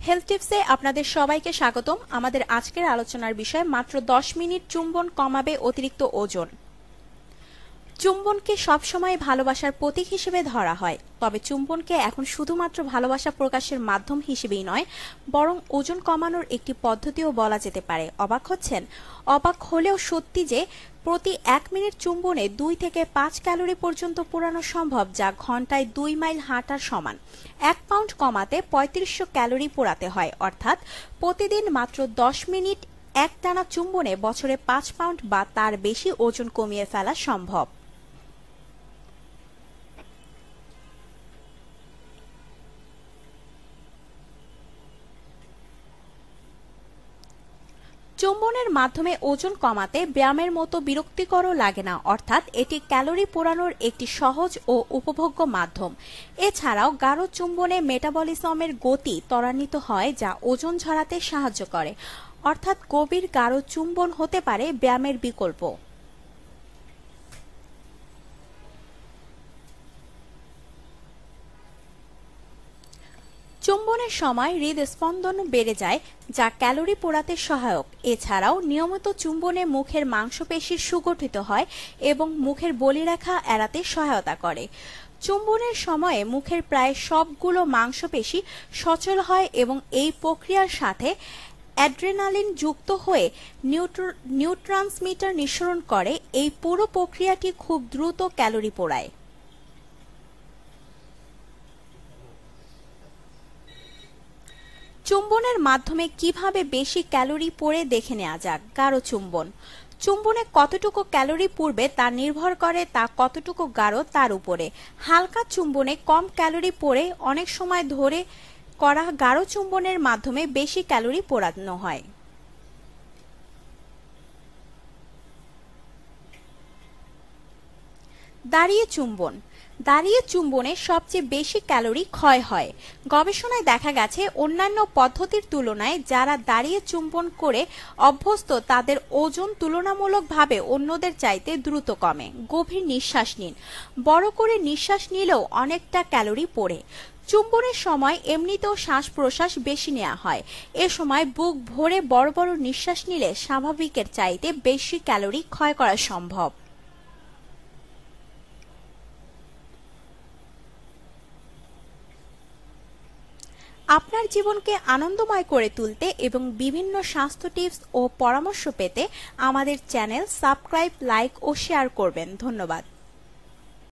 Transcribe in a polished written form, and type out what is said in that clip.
Health টিপসে আপনাদের সবাইকে স্বাগতম। আমাদের আজকের আলোচনার বিষয় মাত্র 10 মিনিট চুম্বন কমাবে অতিরিক্ত ওজন। চুম্বনকে সবসময় ভালোবাসার প্রতীক হিসেবে ধরা হয়, তবে চুম্বনকে এখন শুধুমাত্র ভালোবাসা প্রকাশের মাধ্যম হিসেবেই নয়, বরং ওজন কমানোর একটি পদ্ধতিও বলা যেতে পারে। অবাক হচ্ছেন? অবাক হলেও সত্যি যে প্রতি 1 মিনিট চুম্বনে 2 থেকে 5 ক্যালোরি পর্যন্ত পোড়ানো সম্ভব, যা ঘন্টায় 2 মাইল হাঁটার সমান। 1 পাউন্ড কমাতে 3500 ক্যালোরি পোড়াতে হয়, অর্থাৎ প্রতিদিন মাত্র 10 মিনিট একটানা চুম্বনে বছরে 5 পাউন্ড বা তার বেশি ওজন কমিয়ে ফেলা সম্ভব। চুম্বনের মাধ্যমে ওজন কমাতে ব্যায়ামের মতো বিরক্তিকরও লাগে না, অর্থাৎ এটি ক্যালোরি পোড়ানোর একটি সহজ ও উপভোগ্য মাধ্যম। এছাড়াও গাঢ় চুম্বনে মেটাবলিজমের গতি ত্বরান্বিত হয়, যা ওজন ঝরাতে সাহায্য করে। অর্থাৎ গভীর গাঢ় চুম্বন হতে পারে ব্যায়ামের বিকল্প। চুম্বনের সময় হৃদস্পন্দন বেড়ে যায়, যা ক্যালোরি পোড়াতে সহায়ক। এছাড়াও নিয়মিত চুম্বনে মুখের মাংসপেশি সুগঠিত হয় এবং মুখের বলিরেখা এড়াতে সহায়তা করে। চুম্বনের সময়ে মুখের প্রায় সবগুলো মাংসপেশি সচল হয় এবং এই প্রক্রিয়ার সাথে অ্যাড্রেনালিন যুক্ত হয়ে নিউরোট্রান্সমিটার নিঃসরণ করে। এই পুরো প্রক্রিয়াটি খুব দ্রুত ক্যালোরি পোড়ায়। চুম্বনের মাধ্যমে কিভাবে বেশি ক্যালোরি পোড়ে দেখে নেওয়া যাক। গাঢ় চুম্বন। চুম্বনে কতটুকু ক্যালোরি পুড়বে তা নির্ভর করে তা কতটুকু গাঢ় তার উপরে। হালকা চুম্বনে কম ক্যালোরি পোড়ে অনেক সময় ধরে করা গাঢ় চুম্বনের মাধ্যমে বেশি ক্যালোরি পোড়ানো হয়। দাঁড়িয়ে চুম্বন। দাঁড়িয়ে চুম্বনে সবচেয়ে বেশি ক্যালোরি ক্ষয় হয়। গবেষণায় দেখা গেছে অন্যান্য পদ্ধতির তুলনায় যারা দাঁড়িয়ে চুম্বন করে অভ্যস্ত তাদের ওজন তুলনামূলকভাবে অন্যদের চাইতে দ্রুত কমে। গভীর নিঃশ্বাস নিন। বড় করে নিঃশ্বাস নিলেও অনেকটা ক্যালোরি পোড়ে। চুম্বনের সময় এমনিতেও শ্বাস প্রশ্বাস বেশি নেওয়া হয়। এ সময় বুক ভরে বড় বড় নিঃশ্বাস নিলে স্বাভাবিকের চাইতে বেশি ক্যালোরি ক্ষয় করা সম্ভব। আপনার জীবনকে আনন্দময় করে তুলতে এবং বিভিন্ন স্বাস্থ্য টিপস ও পরামর্শ পেতে আমাদের চ্যানেল সাবস্ক্রাইব, লাইক ও শেয়ার করবেন। ধন্যবাদ।